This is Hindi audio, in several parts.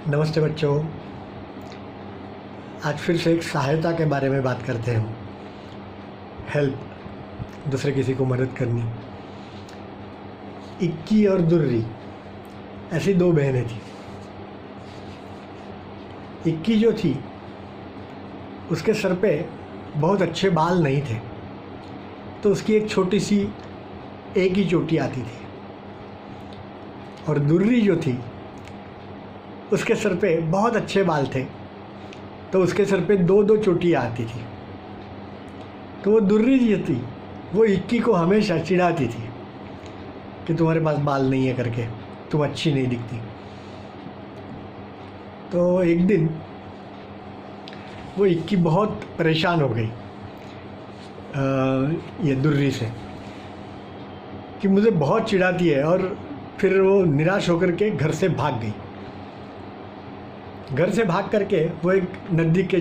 नमस्ते बच्चों। आज फिर से एक सहायता के बारे में बात करते हैं। हेल्प, दूसरे किसी को मदद करनी। इक्की और दुर्री ऐसी दो बहनें थी। इक्की जो थी उसके सर पे बहुत अच्छे बाल नहीं थे, तो उसकी एक छोटी सी एक ही चोटी आती थी। और दुर्री जो थी उसके सर पे बहुत अच्छे बाल थे, तो उसके सर पे दो दो चोटियाँ आती थी। तो वो दुर्री जो थी वो इक्की को हमेशा चिढ़ाती थी कि तुम्हारे पास बाल नहीं है करके, तुम अच्छी नहीं दिखती। तो एक दिन वो इक्की बहुत परेशान हो गई ये दुर्री से कि मुझे बहुत चिढ़ाती है, और फिर वो निराश होकर के घर से भाग गई। घर से भाग करके वो एक नदी के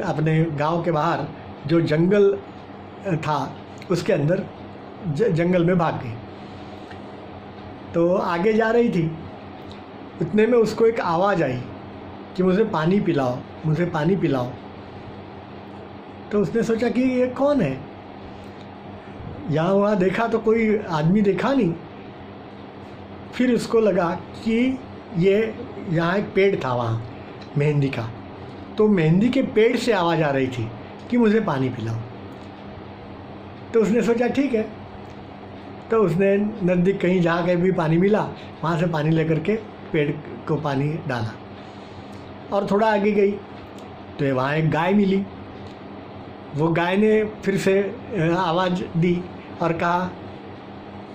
अपने गांव के बाहर जो जंगल था उसके अंदर जंगल में भाग गई। तो आगे जा रही थी, उतने में उसको एक आवाज़ आई कि मुझे पानी पिलाओ, मुझे पानी पिलाओ। तो उसने सोचा कि ये कौन है, यहाँ वहाँ देखा तो कोई आदमी देखा नहीं। फिर उसको लगा कि ये यहाँ एक पेड़ था वहाँ मेहंदी का, तो मेहंदी के पेड़ से आवाज़ आ रही थी कि मुझे पानी पिलाओ। तो उसने सोचा ठीक है, तो उसने नज़दीक कहीं जहाँ कहीं भी पानी मिला वहाँ से पानी लेकर के पेड़ को पानी डाला। और थोड़ा आगे गई तो वहाँ एक गाय मिली। वो गाय ने फिर से आवाज़ दी और कहा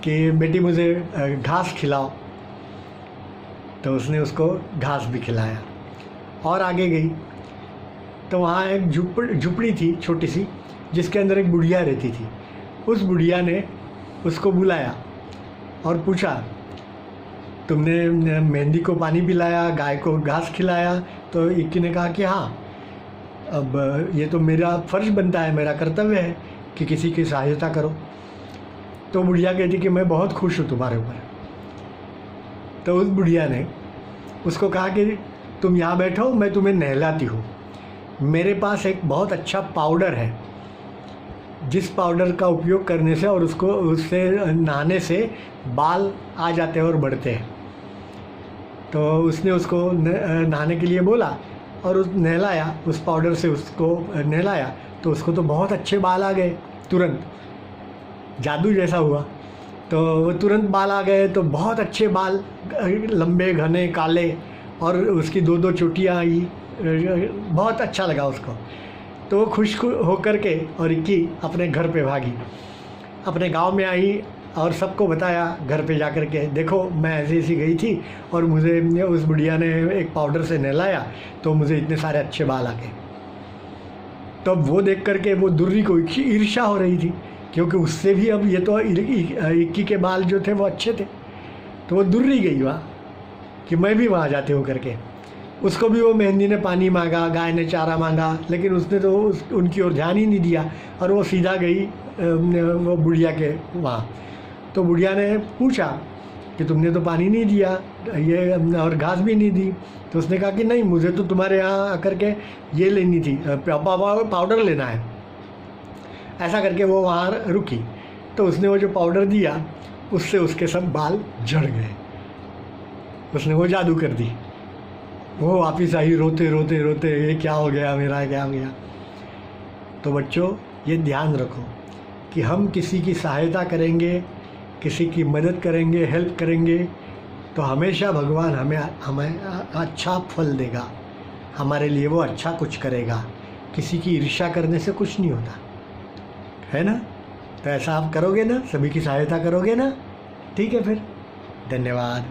कि बेटी मुझे घास खिलाओ। तो उसने उसको घास भी खिलाया। और आगे गई तो वहाँ एक झुपड़ी थी छोटी सी, जिसके अंदर एक बुढ़िया रहती थी। उस बुढ़िया ने उसको बुलाया और पूछा, तुमने मेहंदी को पानी पिलाया, गाय को घास खिलाया? तो इक्की ने कहा कि हाँ, अब ये तो मेरा फ़र्ज़ बनता है, मेरा कर्तव्य है कि किसी की सहायता करो। तो बुढ़िया कहती कि मैं बहुत खुश हूँ तुम्हारे ऊपर। तो उस बुढ़िया ने उसको कहा कि तुम यहाँ बैठो, मैं तुम्हें नहलाती हूँ। मेरे पास एक बहुत अच्छा पाउडर है, जिस पाउडर का उपयोग करने से और उससे नहाने से बाल आ जाते हैं और बढ़ते हैं। तो उसने उसको नहाने के लिए बोला और नहलाया, उस पाउडर से उसको नहलाया। तो उसको तो बहुत अच्छे बाल आ गए, तुरंत जादू जैसा हुआ। तो वो तुरंत बाल आ गए, तो बहुत अच्छे बाल, लंबे घने काले, और उसकी दो दो चोटियाँ आई। बहुत अच्छा लगा उसको। तो वो खुश होकर के और इक्की अपने घर पे भागी, अपने गांव में आई और सबको बताया घर पे जा कर के, देखो मैं ऐसी ऐसी गई थी और मुझे उस बुढ़िया ने एक पाउडर से नहलाया तो मुझे इतने सारे अच्छे बाल आ गए। तब वो देख कर के वो दुर्री को ईर्ष्या हो रही थी, क्योंकि उससे भी अब ये तो इक्की के बाल जो थे वो अच्छे थे। तो वो दुर्री गई वहाँ कि मैं भी वहाँ जाती हूँ करके। उसको भी वो मेहंदी ने पानी मांगा, गाय ने चारा मांगा, लेकिन उसने तो उनकी ओर ध्यान ही नहीं दिया और वो सीधा गई वो बुढ़िया के वहाँ। तो बुढ़िया ने पूछा कि तुमने तो पानी नहीं दिया ये और घास भी नहीं दी। तो उसने कहा कि नहीं, मुझे तो तुम्हारे यहाँ आकर के ये लेनी थी, पाउडर लेना है। ऐसा करके वो वहाँ रुकी। तो उसने वो जो पाउडर दिया उससे उसके सब बाल झड़ गए। उसने वो जादू कर दी। वो वापिस आई रोते रोते रोते, ये क्या हो गया मेरा, क्या हो गया। तो बच्चों ये ध्यान रखो कि हम किसी की सहायता करेंगे, किसी की मदद करेंगे, हेल्प करेंगे, तो हमेशा भगवान हमें अच्छा फल देगा, हमारे लिए वो अच्छा कुछ करेगा। किसी की ईर्ष्या करने से कुछ नहीं होता है ना। तो ऐसा आप करोगे ना, सभी की सहायता करोगे ना। ठीक है, फिर धन्यवाद।